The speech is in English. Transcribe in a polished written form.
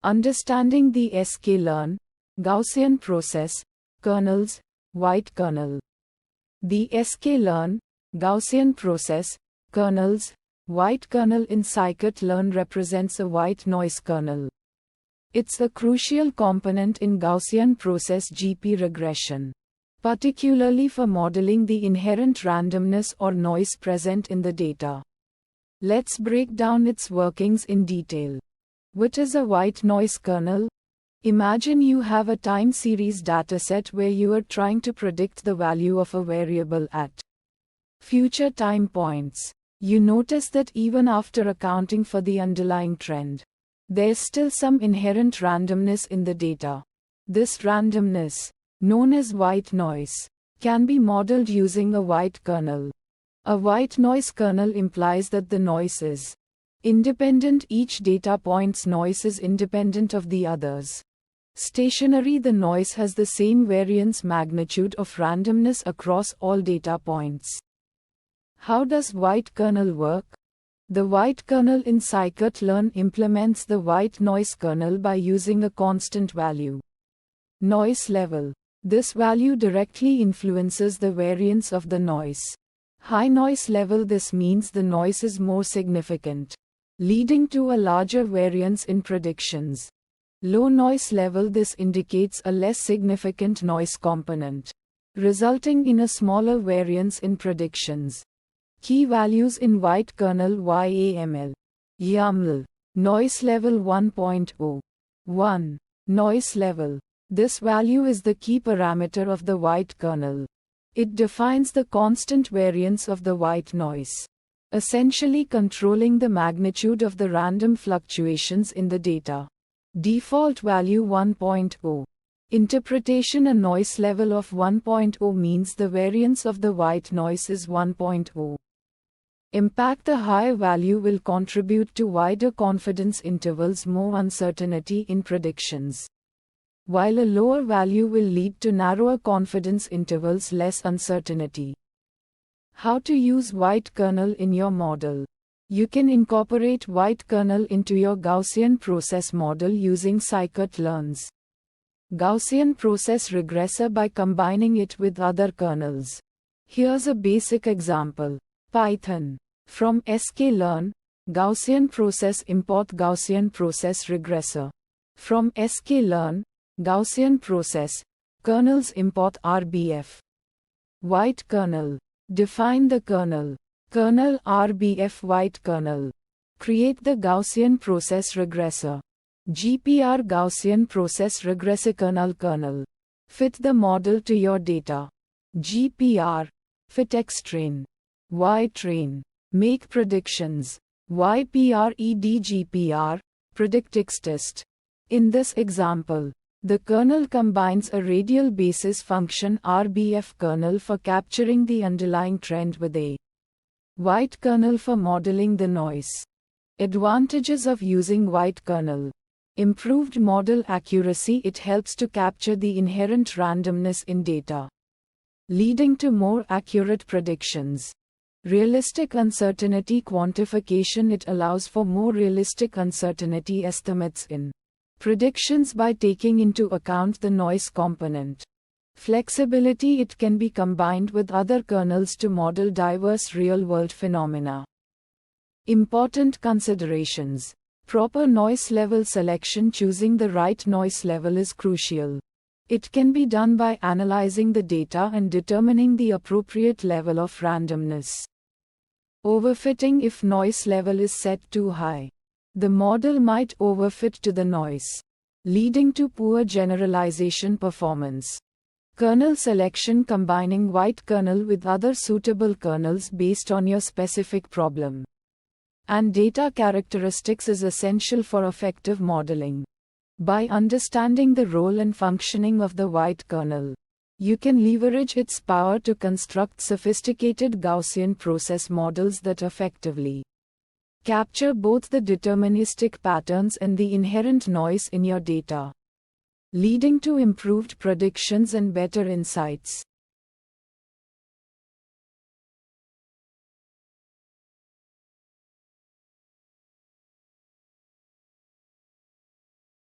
Understanding the sklearn, Gaussian process, kernels, WhiteKernel. The sklearn, Gaussian process, kernels, WhiteKernel in scikit-learn represents a white noise kernel. It's a crucial component in Gaussian process GP regression, particularly for modeling the inherent randomness or noise present in the data. Let's break down its workings in detail. What is a white noise kernel? Imagine you have a time series dataset where you are trying to predict the value of a variable at future time points. You notice that even after accounting for the underlying trend, there's still some inherent randomness in the data. This randomness, known as white noise, can be modeled using a white kernel. A white noise kernel implies that the noise is independent. Each data point's noise is independent of the others. Stationary, the noise has the same variance magnitude of randomness across all data points. How does WhiteKernel work? The WhiteKernel in scikit-learn implements the white noise kernel by using a constant value, noise level. This value directly influences the variance of the noise. High noise level, this means the noise is more significant, leading to a larger variance in predictions. Low noise level, this indicates a less significant noise component, resulting in a smaller variance in predictions. Key values in WhiteKernel: YAML, noise level 1.0. 1. Noise level. This value is the key parameter of the WhiteKernel. It defines the constant variance of the white noise, essentially controlling the magnitude of the random fluctuations in the data. Default value 1.0. Interpretation: a noise level of 1.0 means the variance of the white noise is 1.0. Impact: the higher value will contribute to wider confidence intervals, more uncertainty in predictions, while a lower value will lead to narrower confidence intervals, less uncertainty. How to use WhiteKernel in your model? You can incorporate WhiteKernel into your Gaussian process model using scikit-learn's Gaussian process regressor by combining it with other kernels. Here's a basic example. Python. From sklearn, Gaussian process import Gaussian process regressor. From sklearn, Gaussian process, kernels import RBF. WhiteKernel. Define the kernel. Kernel RBF WhiteKernel. Create the Gaussian process regressor. GPR Gaussian process regressor kernel. Fit the model to your data. GPR. Fit xtrain. ytrain. Make predictions. YPREDGPR. Predict xtest. In this example, the kernel combines a radial basis function RBF kernel for capturing the underlying trend with a WhiteKernel for modeling the noise. Advantages of using WhiteKernel. Improved model accuracy: it helps to capture the inherent randomness in data, leading to more accurate predictions. Realistic uncertainty quantification: it allows for more realistic uncertainty estimates in predictions by taking into account the noise component. Flexibility: it can be combined with other kernels to model diverse real-world phenomena. Important considerations. Proper noise level selection: choosing the right noise level is crucial. It can be done by analyzing the data and determining the appropriate level of randomness. Overfitting: if noise level is set too high, the model might overfit to the noise, leading to poor generalization performance. Kernel selection: combining WhiteKernel with other suitable kernels based on your specific problem and data characteristics is essential for effective modeling. By understanding the role and functioning of the WhiteKernel, you can leverage its power to construct sophisticated Gaussian process models that effectively capture both the deterministic patterns and the inherent noise in your data, leading to improved predictions and better insights.